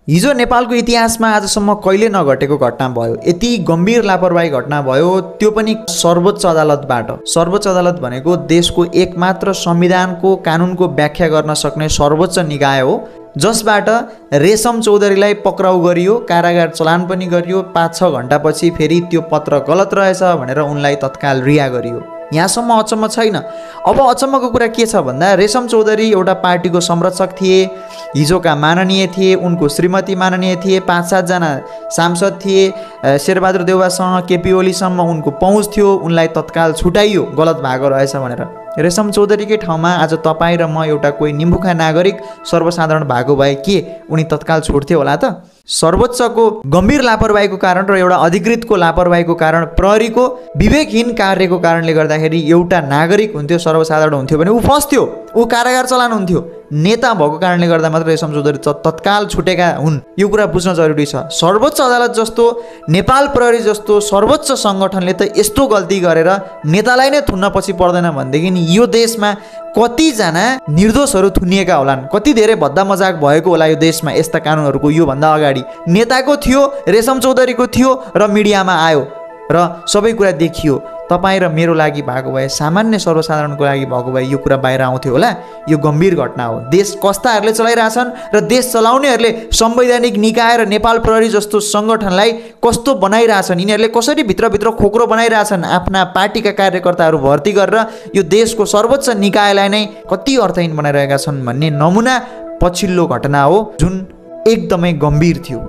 हिजो नेपालको इतिहासमा आजसम्म कहिले नघटेको घटना भयो, यति गम्भीर लापरवाही घटना भयो, त्यो पनि सर्वोच्च अदालतबाट। सर्वोच्च अदालत भनेको देशको एकमात्र संविधानको कानुनको व्याख्या गर्न सक्ने सर्वोच्च निकाय हो, जसबाट रेशम चौधरीलाई पक्राउ गरियो, कारागार चलान पनि गरियो। 5-6 घण्टापछि फेरि त्यो पत्र गलत रहेछ भनेर उनलाई तत्काल रिहा गरियो। यहाँसम्म अचम्म छैन। अब अचम्मको कुरा के छ भन्दा रेशम चौधरी एउटा पार्टीको संरक्षक थिए, हिजोका माननीय थिए, उनको श्रीमती माननीय थिए, 5-7 जना सांसद थिए, शेरबहादुर देउवासँग केपी ओलीसम्म उनको पहुँच थियो, उनलाई तत्काल छुटाइयो गलत भएको रहेछ भनेर। रेशम चौधरीकै ठाउँमा आज तपाईँ र म एउटा कोही निम्बुखा नागरिक सर्वसाधारण भएको भए के उनी तत्काल छुट्थ्यो होला त? सर्वोच्चको गम्भीर लापरवाहीको कारण र एउटा अधिकृतको लापरवाहीको कारण, प्रहरीको विवेकहीन कार्यको कारणले गर्दाखेरि एउटा नागरिक हुन्थ्यो, सर्वसाधारण हुन्थ्यो भने ऊ फस्थ्यो, ऊ कारागार चलान हुन्थ्यो। नेता भएको कारणले गर्दा मात्र रेशम चौधरी तत्काल छुटेका हुन्, यो कुरा बुझ्न जरुरी छ। सर्वोच्च अदालत जस्तो, नेपाल प्रहरी जस्तो सर्वोच्च सङ्गठनले त यस्तो गल्ती गरेर नेतालाई नै थुन्न पछि पर्दैन भनेदेखि यो देशमा कतिजना निर्दोषहरू थुनिएका होलान्, कति धेरै भद्दा मजाक भएको होला यो देशमा यस्ता कानुनहरूको। योभन्दा अगाडि नेताको थियो, रेशम चौधरीको थियो र मिडियामा आयो र सबै कुरा देखियो। तपाईँ र मेरो लागि भएको भए, सामान्य सर्वसाधारणको लागि भएको भए यो कुरा बाहिर आउँथ्यो होला। यो गम्भीर घटना हो। देश कस्ताहरूले चलाइरहेछन् र देश चलाउनेहरूले संवैधानिक निकाय र नेपाल प्रहरी जस्तो सङ्गठनलाई कस्तो बनाइरहेछन्, यिनीहरूले कसरी भित्रभित्र खोक्रो बनाइरहेछन्, आफ्ना पार्टीका कार्यकर्ताहरू भर्ती गरेर यो देशको सर्वोच्च निकायलाई नै कति अर्थहीन बनाइरहेका छन् भन्ने नमुना पछिल्लो घटना हो, जुन एकदमै गम्भीर थियो।